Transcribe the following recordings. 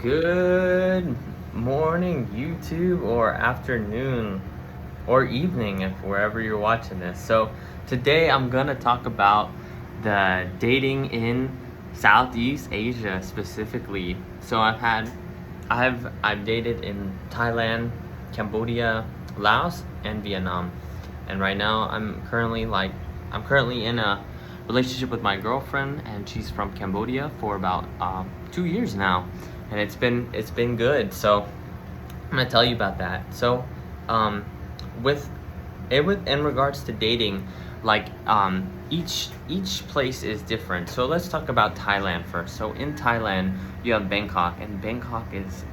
Good morning, YouTube, or afternoon, or evening, if wherever you're watching this. So today I'm gonna talk about the dating in Southeast Asia specifically. So I've dated in Thailand, Cambodia, Laos, and Vietnam, and right now I'm currently in a relationship with my girlfriend, and she's from Cambodia for about 2 years now, and it's been good. So I'm gonna tell you about that. So with in regards to dating, each place is different. So let's talk about Thailand first. So in Thailand you have Bangkok, and Bangkok is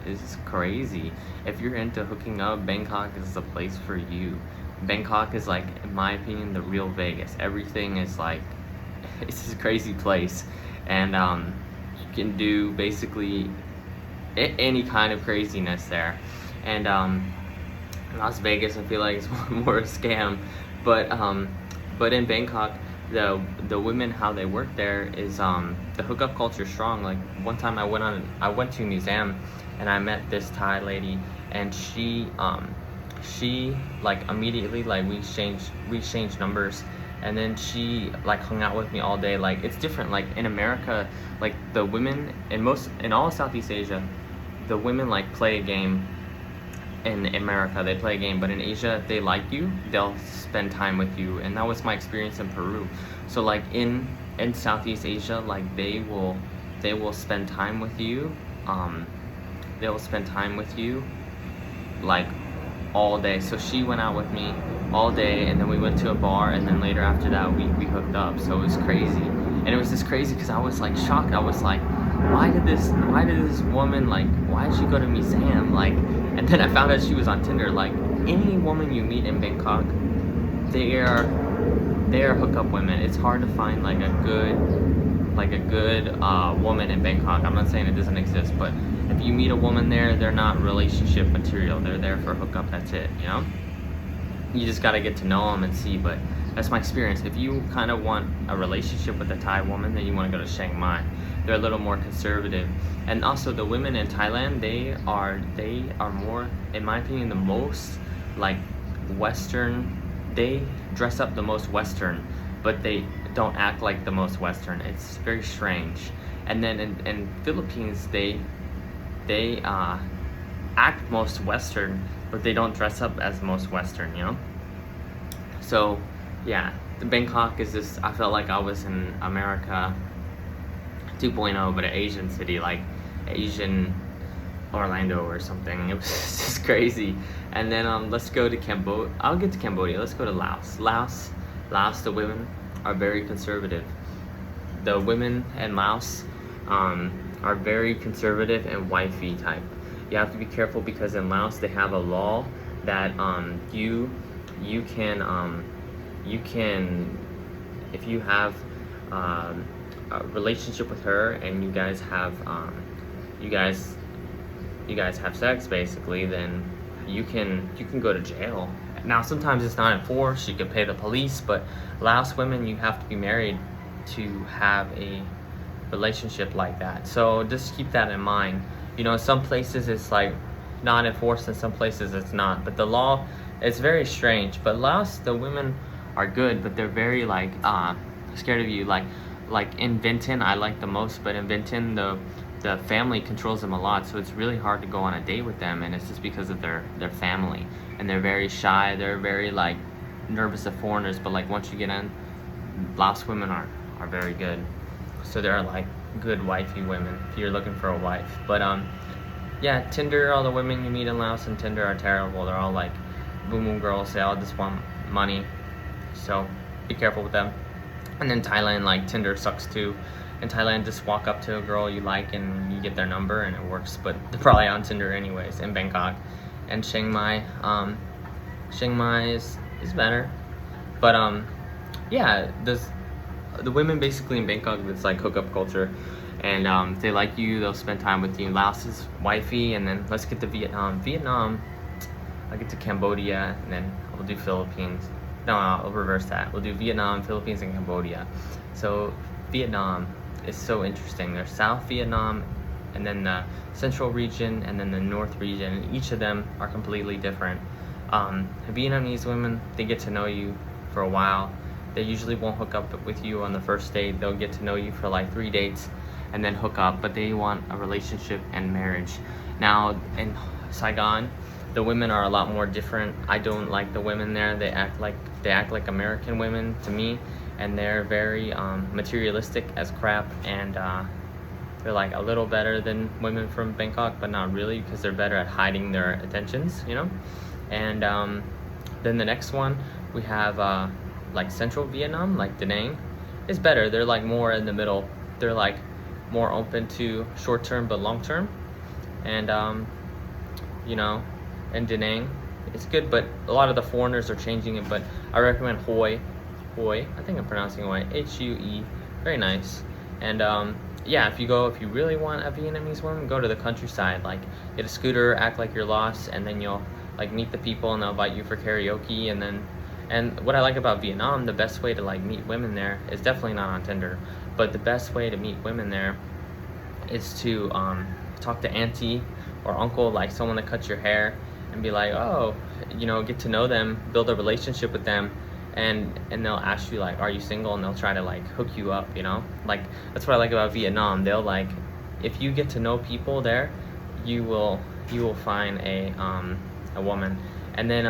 crazy. If you're into hooking up, Bangkok is the place for you. Bangkok is, like, in my opinion, the real Vegas. Everything is like, it's a crazy place, and you can do basically any kind of craziness there. And Las Vegas, I feel like it's more a scam, but in Bangkok, the women, how they work there is the hookup culture is strong. Like, one time I went to a museum, and I met this Thai lady, and she like immediately, like, we exchanged numbers, and then she, like, hung out with me all day. Like, it's different. Like, in America, like, the women in all of Southeast Asia, the women, like, play a game. In America they play a game, but in Asia, they like you, they'll spend time with you. And that was my experience in Peru. So, like, in Southeast Asia, like, they will spend time with you. They will spend time with you, like, all day. So she went out with me all day, and then we went to a bar, and then later after that we hooked up. So it was crazy, and it was just crazy because I was, like, shocked. I was like, why did this woman, like, why did she go to a museum? Like, and then I found out she was on Tinder. Like, any woman you meet in Bangkok, they are hookup women. It's hard to find, like, a good woman in Bangkok. I'm not saying it doesn't exist, but if you meet a woman there, they're not relationship material. They're there for hookup. That's it. You know, you just got to get to know them and see. But that's my experience. If you kind of want a relationship with a Thai woman, then you want to go to Chiang Mai. They're a little more conservative. And also, the women in Thailand, they are more, in my opinion, the most, like, Western. They dress up the most Western, but they don't act like the most Western. It's very strange. And then in Philippines, they act most Western, but they don't dress up as most Western, you know? So, yeah, the Bangkok is just, I felt like I was in America 2.0, but an Asian city, like Asian Orlando or something. It was just crazy. And then let's go to Cambodia. I'll get to Cambodia. Let's go to Laos. Laos, the women are very conservative. The women in Laos are very conservative and wifey type. You have to be careful because in Laos they have a law that you can if you have a relationship with her, and you guys have sex, basically, then you can go to jail. Now, sometimes it's not enforced. You can pay the police, but Laos women, you have to be married to have a relationship like that. So just keep that in mind. You know, some places it's, like, not enforced, and some places it's not. But the law, it's very strange. But Laos, the women are good, but they're very, like, scared of you. Like in Vinton, I like the most, but in Vinton, the family controls them a lot, so it's really hard to go on a date with them, and it's just because of their family, and they're very shy. They're very, like, nervous of foreigners. But, like, once you get in, Laos women are very good. So they're, like, good wifey women if you're looking for a wife. But yeah, Tinder, all the women you meet in Laos and Tinder are terrible. They're all, like, boom boom girls. They all just want money, so be careful with them. And then Thailand, like, Tinder sucks too. In Thailand, just walk up to a girl you like and you get their number and it works, but they're probably on Tinder anyways. In Bangkok and Chiang Mai, is better. But yeah, the women basically in Bangkok, it's like hookup culture, and if they like you, they'll spend time with you. Laos is wifey. And then let's get to Vietnam. I'll get to Cambodia, and then we'll do Philippines. No, I'll reverse that. We'll do Vietnam, Philippines, and Cambodia. So Vietnam is so interesting. There's South Vietnam and then the central region, and then the north region. And each of them are completely different. Vietnamese women, they get to know you for a while. They usually won't hook up with you on the first date. They'll get to know you for like 3 dates and then hook up, but they want a relationship and marriage. Now in Saigon, the women are a lot more different. I don't like the women there. They act like American women to me, and they're very materialistic as crap, and they're like a little better than women from Bangkok, but not really, because they're better at hiding their attentions, you know. And then the next one we have like central Vietnam, like Da Nang, is better. They're like more in the middle. They're like more open to short term but long term, and you know, and Da Nang, it's good, but a lot of the foreigners are changing it. But I recommend Hue. I think I'm pronouncing it right. Hue, very nice. And yeah, if you really want a Vietnamese woman, go to the countryside. Like, get a scooter, act like you're lost, and then you'll like meet the people, and they'll invite you for karaoke. And what I like about Vietnam, the best way to like meet women there is definitely not on Tinder, but the best way to meet women there is to talk to auntie or uncle, like someone that cuts your hair, and be like, oh, you know, get to know them, build a relationship with them, and they'll ask you like, are you single? And they'll try to like hook you up, you know. Like, that's what I like about Vietnam. They'll like, if you get to know people there, you will find a woman. And then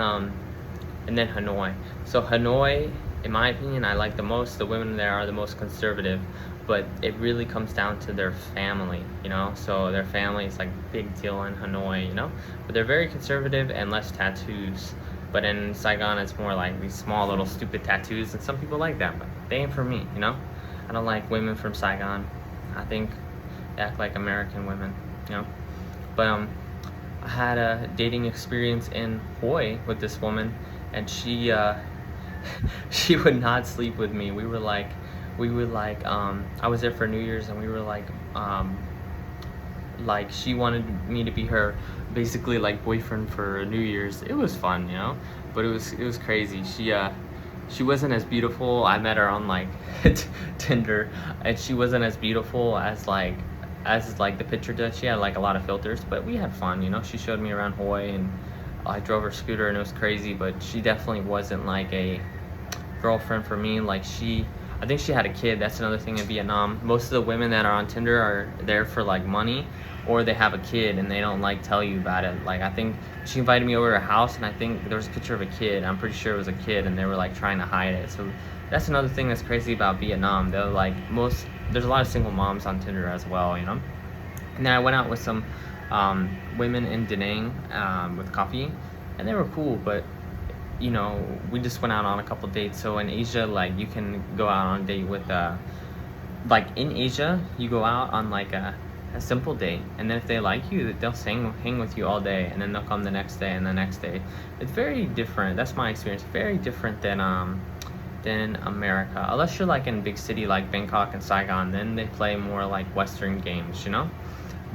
Hanoi. So Hanoi, in my opinion, I like the most. The women there are the most conservative, but it really comes down to their family, you know. So their family is like big deal in Hanoi, you know. But they're very conservative and less tattoos. But in Saigon, it's more like these small little stupid tattoos, and some people like that, but they ain't for me, you know. I don't like women from Saigon. I think they act like American women, you know. But I had a dating experience in Hue with this woman, and she she would not sleep with me. We were like I was there for New Year's, and we were like she wanted me to be her basically like boyfriend for New Year's. It was fun, you know, but it was crazy. She wasn't as beautiful. I met her on like Tinder, and she wasn't as beautiful as like the picture did. She had like a lot of filters, but we had fun, you know. She showed me around Hawaii, and I drove her scooter, and it was crazy, but she definitely wasn't like a girlfriend for me. Like, I think she had a kid. That's another thing in Vietnam. Most of the women that are on Tinder are there for like money, or they have a kid and they don't like tell you about it. Like, I think she invited me over to her house, and I think there was a picture of a kid. I'm pretty sure it was a kid, and they were like trying to hide it. So that's another thing that's crazy about Vietnam. They're like, there's a lot of single moms on Tinder as well, you know. And then I went out with some women in Da Nang with coffee, and they were cool, but you know, we just went out on a couple dates. So in Asia, like, you can go out on a date with like in Asia, you go out on like a simple date, and then if they like you, they'll hang with you all day, and then they'll come the next day and the next day. It's very different. That's my experience. Very different than America. Unless you're like in a big city like Bangkok and Saigon, then they play more like Western games, you know.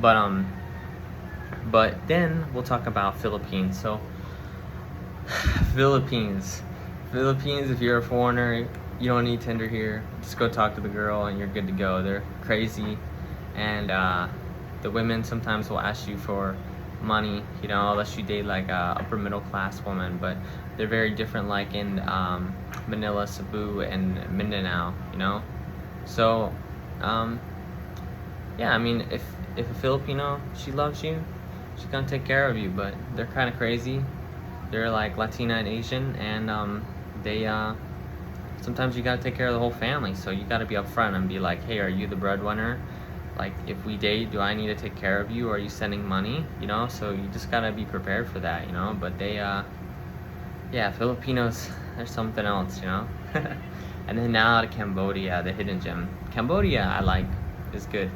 But then we'll talk about Philippines. So Philippines, if you're a foreigner, you don't need Tinder here. Just go talk to the girl and you're good to go. They're crazy, and the women sometimes will ask you for money, you know, unless you date like a upper middle class woman. But they're very different, like in Manila, Cebu, and Mindanao, you know. So yeah, I mean, if a Filipino, she loves you, she's gonna take care of you. But they're kind of crazy. They're like Latina and Asian, and they sometimes you gotta take care of the whole family. So you gotta be upfront and be like, hey, are you the breadwinner? Like, if we date, do I need to take care of you, or are you sending money? You know, so you just gotta be prepared for that, you know. But they yeah, Filipinos, they're something else, you know. And then now to Cambodia, the hidden gem. Cambodia, I like, is good.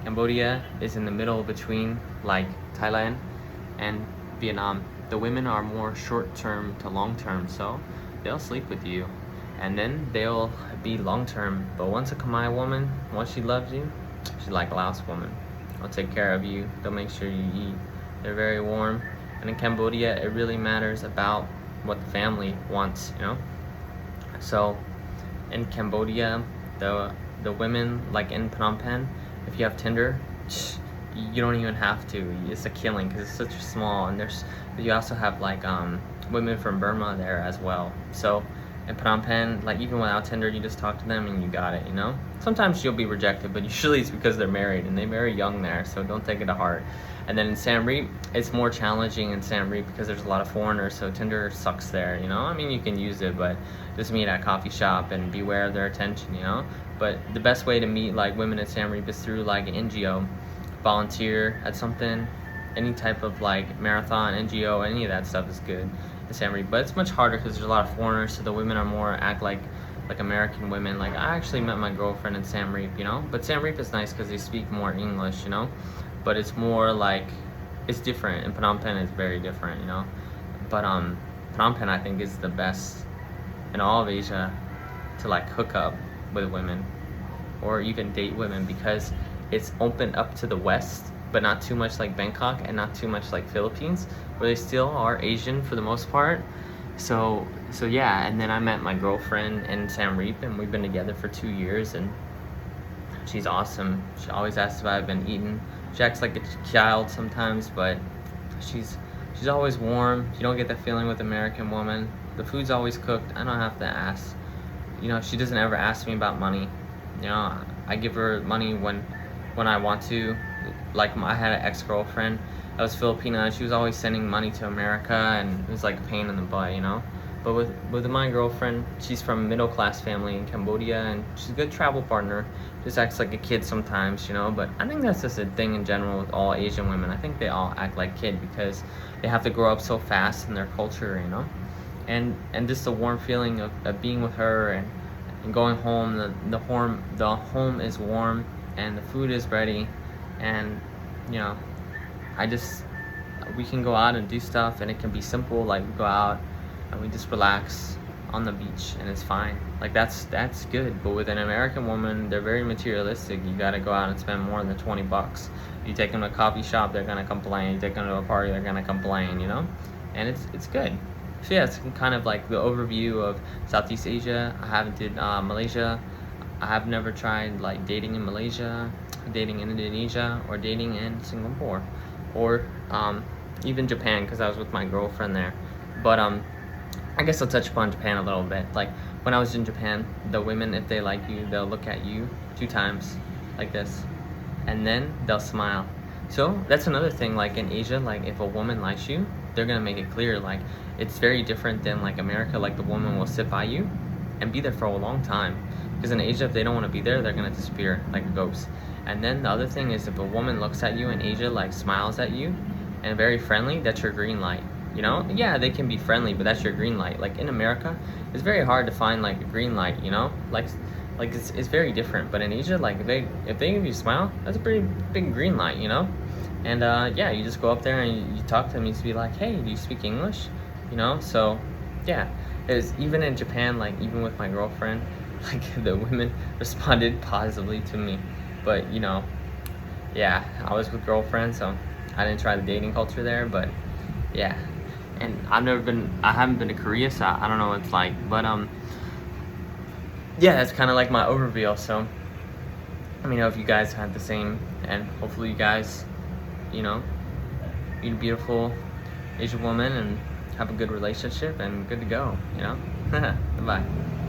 Cambodia is in the middle between like Thailand and Vietnam. The women are more short-term to long-term, so they'll sleep with you, and then they'll be long-term. But once a Khmer woman, once she loves you, she's like a Laos woman. They'll take care of you. They'll make sure you eat. They're very warm. And in Cambodia, it really matters about what the family wants, you know. So in Cambodia, the women, like in Phnom Penh, if you have Tinder, you don't even have to. It's a killing because it's such a small, and you also have like women from Burma there as well. So in Phnom Penh, like even without Tinder, you just talk to them and you got it, you know? Sometimes you'll be rejected, but usually it's because they're married and they marry young there, so don't take it to heart. And then in Siem Reap, it's more challenging in Siem Reap because there's a lot of foreigners, so Tinder sucks there, you know? I mean, you can use it, but just meet at a coffee shop and beware of their attention, you know? But the best way to meet like women in Siem Reap is through like an NGO, volunteer at something, any type of like marathon, NGO, any of that stuff is good in Siem Reap. But it's much harder because there's a lot of foreigners, so the women are more act like American women. Like I actually met my girlfriend in Siem Reap, you know? But Siem Reap is nice because they speak more English, you know? But it's more like, it's different. In Phnom Penh, it's very different, you know? But Phnom Penh, I think, is the best in all of Asia to like hook up with women or even date women because it's opened up to the West, but not too much like Bangkok and not too much like Philippines, where they still are Asian for the most part. So yeah, and then I met my girlfriend in Siem Reap and we've been together for 2 years and she's awesome. She always asks if I've been eating. She acts like a child sometimes, but she's always warm. You don't get that feeling with American woman. The food's always cooked. I don't have to ask. You know, she doesn't ever ask me about money. You know, I give her money when I want to. Like I had an ex-girlfriend that was Filipina and she was always sending money to America and it was like a pain in the butt, you know? But with my girlfriend, she's from a middle-class family in Cambodia and she's a good travel partner. Just acts like a kid sometimes, you know? But I think that's just a thing in general with all Asian women. I think they all act like kid because they have to grow up so fast in their culture, you know? And just the warm feeling of being with her and going home, the home is warm and the food is ready and, you know, we can go out and do stuff and it can be simple, like we go out and we just relax on the beach and it's fine. Like that's good. But with an American woman, they're very materialistic. You gotta go out and spend more than 20 bucks. You take them to a coffee shop, they're gonna complain. You take them to a party, they're gonna complain, you know? And it's good. So yeah, it's kind of like the overview of Southeast Asia. I haven't did Malaysia. I have never tried like dating in Malaysia, dating in Indonesia, or dating in Singapore, or even Japan because I was with my girlfriend there. But I guess I'll touch upon Japan a little bit. Like when I was in Japan, the women, if they like you, they'll look at you 2 times like this, and then they'll smile. So that's another thing. Like in Asia, like if a woman likes you, they're gonna make it clear. Like it's very different than like America. Like the woman will sit by you and be there for a long time. Because in Asia, if they don't want to be there, they're gonna disappear like a ghost. And then the other thing is if a woman looks at you in Asia, like smiles at you and very friendly, that's your green light. You know, yeah, they can be friendly, but that's your green light. Like in America, it's very hard to find like a green light, you know? Like it's very different. But in Asia, like if they give you a smile, that's a pretty big green light, you know? And yeah, you just go up there and you talk to them. You just be like, hey, do you speak English? You know? So yeah, it's even in Japan, like even with my girlfriend, like the women responded positively to me. But you know, yeah, I was with girlfriends, so I didn't try the dating culture there. But yeah. And I haven't been to Korea, so I don't know what it's like. But yeah, that's kind of like my overview. So let me know if you guys had the same, and hopefully you guys, you know, meet a beautiful Asian woman and have a good relationship and good to go, you know. Bye.